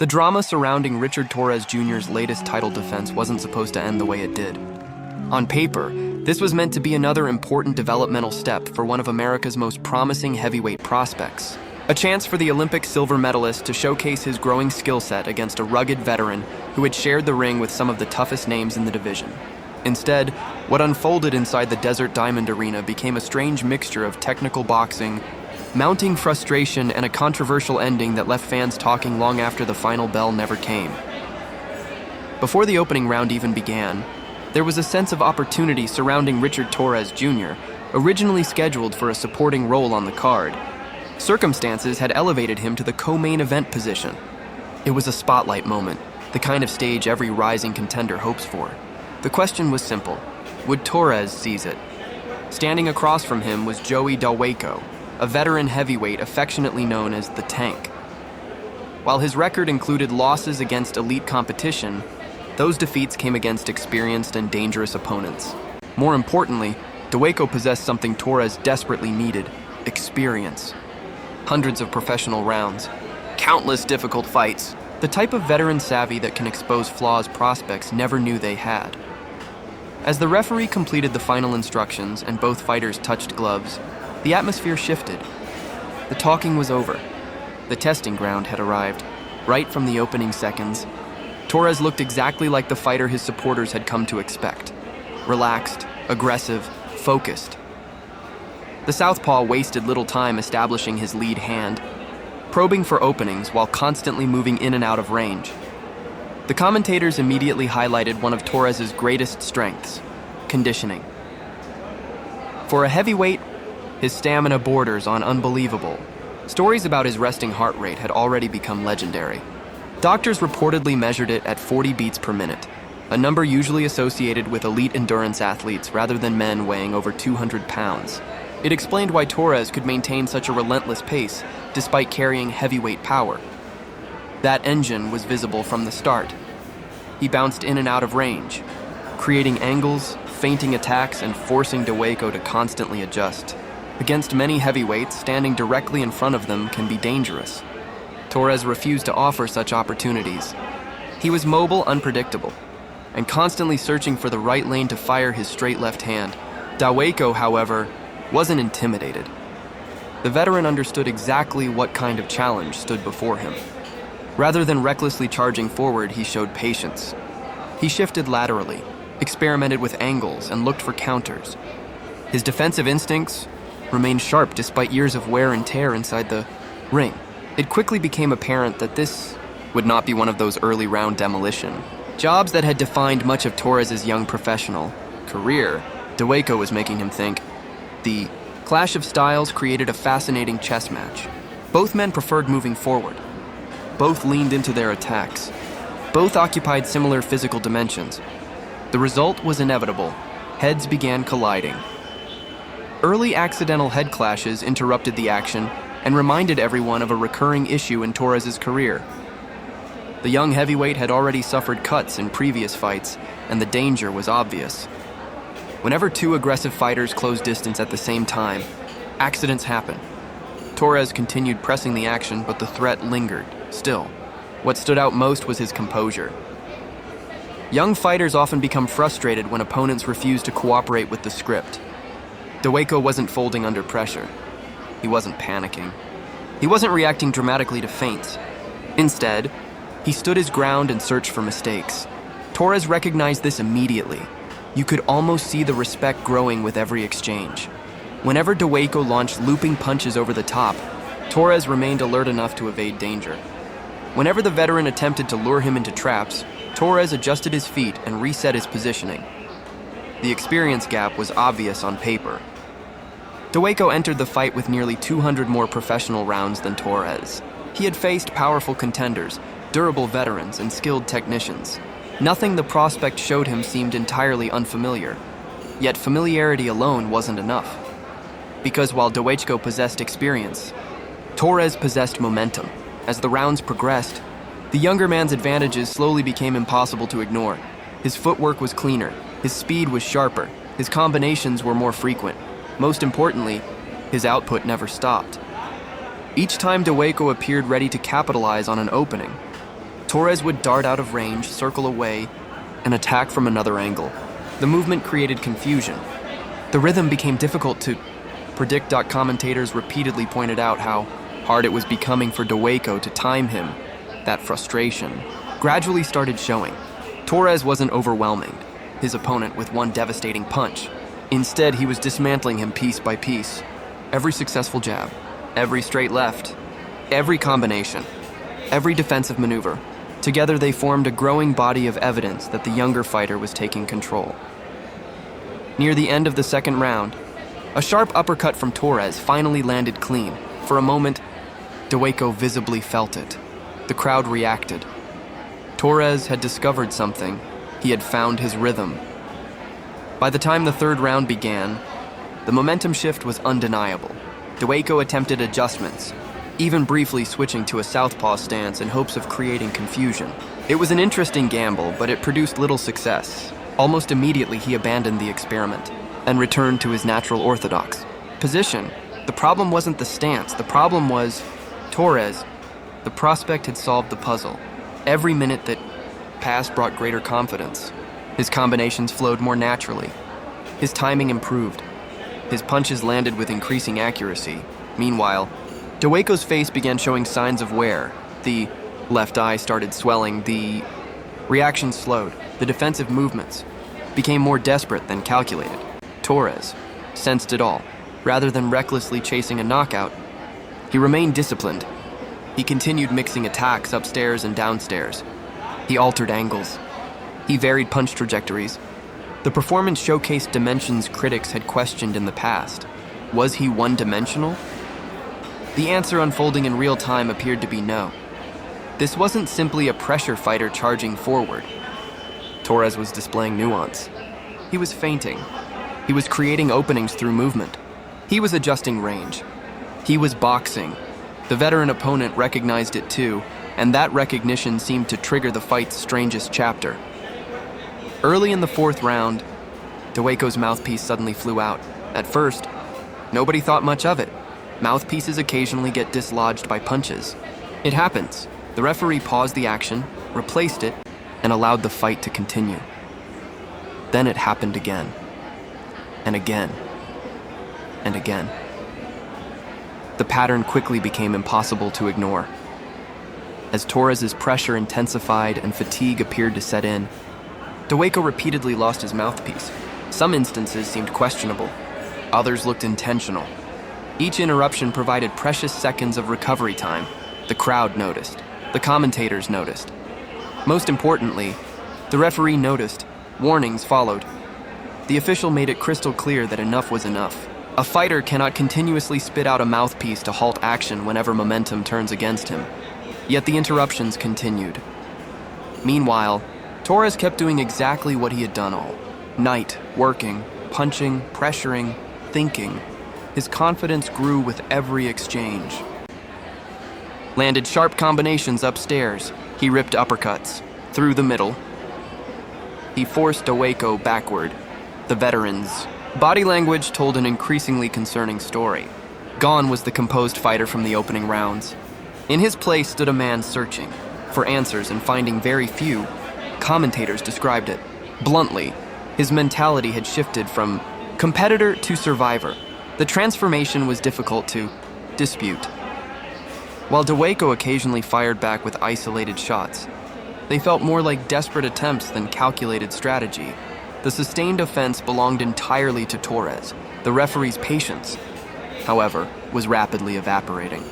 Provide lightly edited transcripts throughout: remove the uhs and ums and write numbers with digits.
The drama surrounding Richard Torrez Jr.'s latest title defense wasn't supposed to end the way it did. On paper, this was meant to be another important developmental step for one of America's most promising heavyweight prospects. A chance for the Olympic silver medalist to showcase his growing skill set against a rugged veteran who had shared the ring with some of the toughest names in the division. Instead, what unfolded inside the Desert Diamond Arena became a strange mixture of technical boxing, mounting frustration, and a controversial ending that left fans talking long after the final bell never came. Before the opening round even began, there was a sense of opportunity surrounding Richard Torrez Jr., originally scheduled for a supporting role on the card. Circumstances had elevated him to the co-main event position. It was a spotlight moment, the kind of stage every rising contender hopes for. The question was simple: would Torrez seize it? Standing across from him was Joey Dawejko, a veteran heavyweight affectionately known as the Tank. While his record included losses against elite competition, those defeats came against experienced and dangerous opponents. More importantly, Dawejko possessed something Torrez desperately needed: experience. Hundreds of professional rounds, countless difficult fights, the type of veteran savvy that can expose flaws prospects never knew they had. As the referee completed the final instructions and both fighters touched gloves, the atmosphere shifted. The talking was over. The testing ground had arrived. Right from the opening seconds, Torrez looked exactly like the fighter his supporters had come to expect. Relaxed, aggressive, focused. The southpaw wasted little time establishing his lead hand, probing for openings while constantly moving in and out of range. The commentators immediately highlighted one of Torrez's greatest strengths: conditioning. For a heavyweight, his stamina borders on unbelievable. Stories about his resting heart rate had already become legendary. Doctors reportedly measured it at 40 beats per minute, a number usually associated with elite endurance athletes rather than men weighing over 200 pounds. It explained why Torrez could maintain such a relentless pace despite carrying heavyweight power. That engine was visible from the start. He bounced in and out of range, creating angles, feinting attacks, and forcing Dawejko to constantly adjust. Against many heavyweights, standing directly in front of them can be dangerous. Torrez refused to offer such opportunities. He was mobile, unpredictable, and constantly searching for the right lane to fire his straight left hand. Dawejko, however, wasn't intimidated. The veteran understood exactly what kind of challenge stood before him. Rather than recklessly charging forward, he showed patience. He shifted laterally, experimented with angles, and looked for counters. His defensive instincts remained sharp despite years of wear and tear inside the ring. It quickly became apparent that this would not be one of those early round demolition jobs that had defined much of Torrez's young professional career. Dawejko was making him think. The clash of styles created a fascinating chess match. Both men preferred moving forward. Both leaned into their attacks. Both occupied similar physical dimensions. The result was inevitable. Heads began colliding. Early accidental head clashes interrupted the action and reminded everyone of a recurring issue in Torrez's career. The young heavyweight had already suffered cuts in previous fights, and the danger was obvious. Whenever two aggressive fighters closed distance at the same time, accidents happen. Torrez continued pressing the action, but the threat lingered. Still, what stood out most was his composure. Young fighters often become frustrated when opponents refuse to cooperate with the script. Dawejko wasn't folding under pressure. He wasn't panicking. He wasn't reacting dramatically to feints. Instead, he stood his ground and searched for mistakes. Torrez recognized this immediately. You could almost see the respect growing with every exchange. Whenever Dawejko launched looping punches over the top, Torrez remained alert enough to evade danger. Whenever the veteran attempted to lure him into traps, Torrez adjusted his feet and reset his positioning. The experience gap was obvious on paper. Dawejko entered the fight with nearly 200 more professional rounds than Torrez. He had faced powerful contenders, durable veterans, and skilled technicians. Nothing the prospect showed him seemed entirely unfamiliar. Yet familiarity alone wasn't enough. Because while Dawejko possessed experience, Torrez possessed momentum. As the rounds progressed, the younger man's advantages slowly became impossible to ignore. His footwork was cleaner, his speed was sharper, his combinations were more frequent. Most importantly, his output never stopped. Each time Dawejko appeared ready to capitalize on an opening, Torrez would dart out of range, circle away, and attack from another angle. The movement created confusion. The rhythm became difficult to predict. Commentators repeatedly pointed out how hard it was becoming for Dawejko to time him. That frustration gradually started showing. Torrez wasn't overwhelming his opponent with one devastating punch. Instead, he was dismantling him piece by piece. Every successful jab, every straight left, every combination, every defensive maneuver. Together, they formed a growing body of evidence that the younger fighter was taking control. Near the end of the second round, a sharp uppercut from Torrez finally landed clean. For a moment, Dawejko visibly felt it. The crowd reacted. Torrez had discovered something. He had found his rhythm. By the time the third round began, the momentum shift was undeniable. Dawejko attempted adjustments, even briefly switching to a southpaw stance in hopes of creating confusion. It was an interesting gamble, but it produced little success. Almost immediately, he abandoned the experiment and returned to his natural orthodox position. The problem wasn't the stance. The problem was Torrez. The prospect had solved the puzzle. Every minute that passed brought greater confidence. His combinations flowed more naturally. His timing improved. His punches landed with increasing accuracy. Meanwhile, Dawejko's face began showing signs of wear. The left eye started swelling. The reaction slowed. The defensive movements became more desperate than calculated. Torrez sensed it all. Rather than recklessly chasing a knockout, he remained disciplined. He continued mixing attacks upstairs and downstairs. He altered angles. He varied punch trajectories. The performance showcased dimensions critics had questioned in the past. Was he one-dimensional? The answer unfolding in real time appeared to be no. This wasn't simply a pressure fighter charging forward. Torrez was displaying nuance. He was feinting. He was creating openings through movement. He was adjusting range. He was boxing. The veteran opponent recognized it too, and that recognition seemed to trigger the fight's strangest chapter. Early in the fourth round, Dawejko's mouthpiece suddenly flew out. At first, nobody thought much of it. Mouthpieces occasionally get dislodged by punches. It happens. The referee paused the action, replaced it, and allowed the fight to continue. Then it happened again, and again, and again. The pattern quickly became impossible to ignore. As Torrez's pressure intensified and fatigue appeared to set in, Dawejko repeatedly lost his mouthpiece. Some instances seemed questionable. Others looked intentional. Each interruption provided precious seconds of recovery time. The crowd noticed. The commentators noticed. Most importantly, the referee noticed. Warnings followed. The official made it crystal clear that enough was enough. A fighter cannot continuously spit out a mouthpiece to halt action whenever momentum turns against him. Yet the interruptions continued. Meanwhile, Torrez kept doing exactly what he had done all night, working, punching, pressuring, thinking. His confidence grew with every exchange. Landed sharp combinations upstairs. He ripped uppercuts through the middle. He forced Dawejko backward. The veteran's body language told an increasingly concerning story. Gone was the composed fighter from the opening rounds. In his place stood a man searching for answers and finding very few. Commentators described it bluntly. His mentality had shifted from competitor to survivor. The transformation was difficult to dispute. While Dawejko occasionally fired back with isolated shots, they felt more like desperate attempts than calculated strategy. The sustained offense belonged entirely to Torrez. The referee's patience, however, was rapidly evaporating.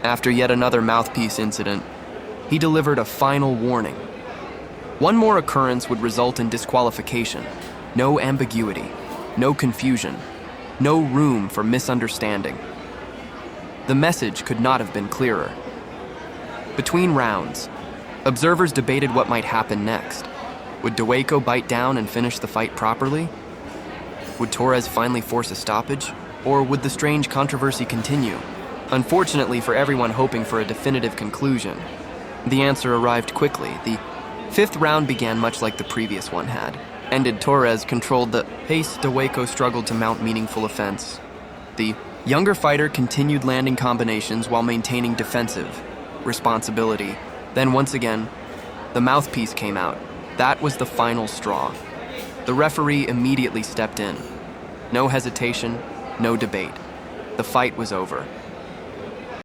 After yet another mouthpiece incident, he delivered a final warning. One more occurrence would result in disqualification. No ambiguity, no confusion, no room for misunderstanding. The message could not have been clearer. Between rounds, observers debated what might happen next. Would Dawejko bite down and finish the fight properly? Would Torrez finally force a stoppage? Or would the strange controversy continue? Unfortunately for everyone hoping for a definitive conclusion, the answer arrived quickly. The fifth round began much like the previous one had. Ended, Torrez controlled the pace. Dawejko struggled to mount meaningful offense. The younger fighter continued landing combinations while maintaining defensive responsibility. Then once again, The mouthpiece came out. That was the final straw. The referee immediately stepped in. No hesitation, no debate. The fight was over.